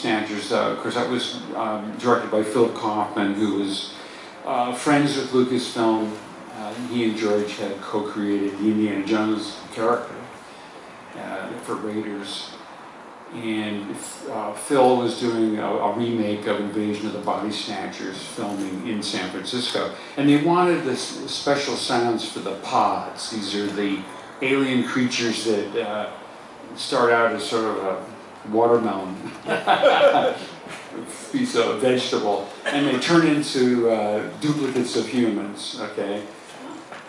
Snatchers, of course, that was directed by Philip Kaufman, who was friends with Lucasfilm. He and George had co-created the Indiana Jones character for Raiders. And Phil was doing a remake of Invasion of the Body Snatchers, filming in San Francisco. And they wanted this special sounds for the pods. These are the alien creatures that start out as sort of a watermelon piece of vegetable, and they turn into duplicates of humans, okay?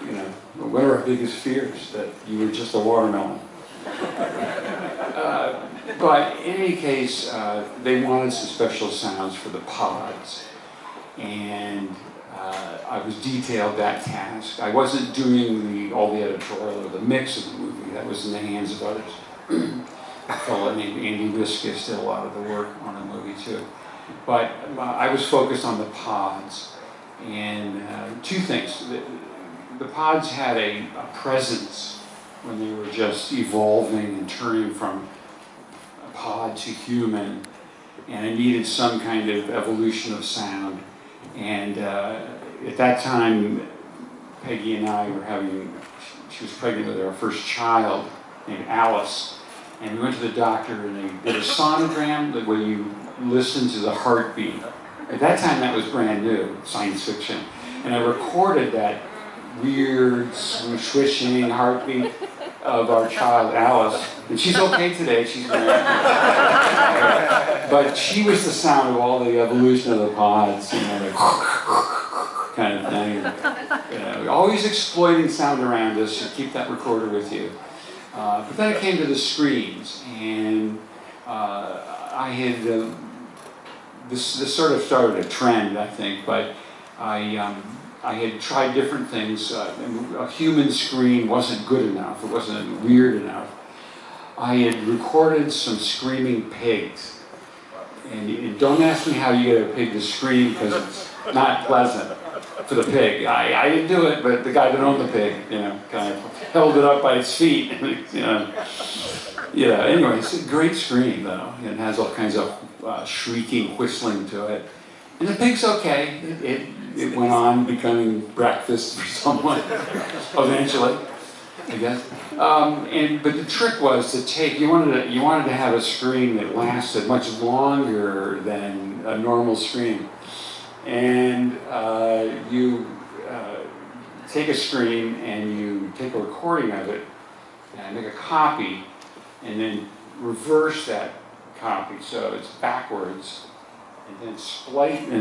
You know, what are our biggest fears? That you were just a watermelon. But in any case, they wanted some special sounds for the pods, and I was detailed that task. I wasn't doing all the editorial or the mix of the movie. That was in the hands of others. A fellow named Andy Riskus did a lot of the work on the movie too. But I was focused on the pods, and two things. The pods had a presence when they were just evolving and turning from a pod to human, and it needed some kind of evolution of sound. And at that time, Peggy and I were she was pregnant with our first child named Alice, and we went to the doctor and they did a sonogram where you listen to the heartbeat. At that time that was brand new, science fiction, and I recorded that weird swishing heartbeat of our child Alice, and she's okay today, she's married. But she was the sound of all the evolution of the pods, you know, like kind of thing. You know, always exploiting sound around us, so keep that recorder with you. But then it came to the screens, and I had, this sort of started a trend, I think, but I had tried different things. A human scream wasn't good enough, it wasn't weird enough. I had recorded some screaming pigs. And don't ask me how you get a pig to scream, because it's not pleasant for the pig. I didn't do it, but the guy that owned the pig, you know, kind of held it up by its feet, you know. Yeah, anyway, it's a great scream, though. It has all kinds of shrieking, whistling to it. And the pig's okay. It went on becoming breakfast for someone, eventually, I guess. But the trick was to take, you wanted to have a scream that lasted much longer than a normal scream. And you take a scream and you take a recording of it and make a copy and then reverse that copy so it's backwards, and then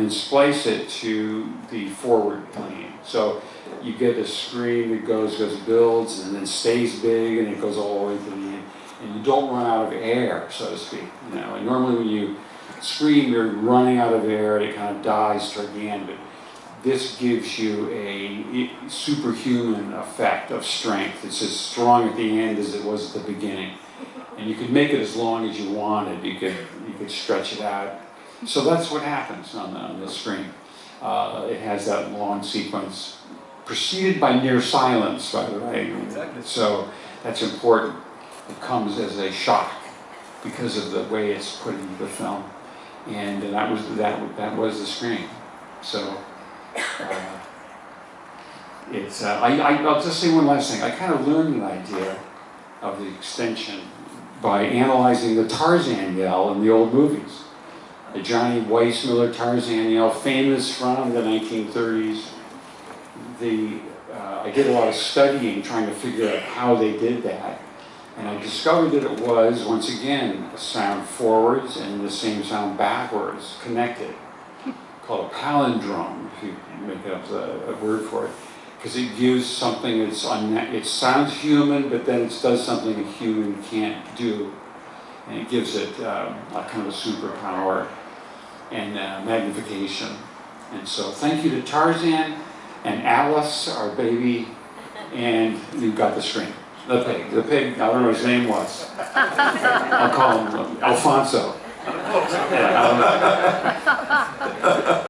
splice it to the forward plane. So you get a scream that builds and then stays big, and it goes all the way to the end. And you don't run out of air, so to speak. You know, and normally when you scream, you're running out of air, and it kind of dies toward the end. But this gives you a superhuman effect of strength. It's as strong at the end as it was at the beginning. And you could make it as long as you wanted. You could stretch it out. So that's what happens on the screen. It has that long sequence, preceded by near silence, by the way. Exactly. So that's important. It comes as a shock because of the way it's put into the film, and that was the screen. So I'll just say one last thing. I kind of learned an idea of the extension by analyzing the Tarzan yell in the old movies. The Johnny Weissmuller Tarzan yell, famous from the 1930s. I did a lot of studying trying to figure out how they did that. And I discovered that it was, once again, a sound forwards and the same sound backwards, connected, called a palindrome, if you make up a word for it. Because it gives something that's, it sounds human, but then it does something a human can't do. And it gives it a kind of a superpower and magnification. And so thank you to Tarzan and Alice, our baby, and you've got the screen. The pig, I don't know what his name was. I'll call him Alfonso. Yeah,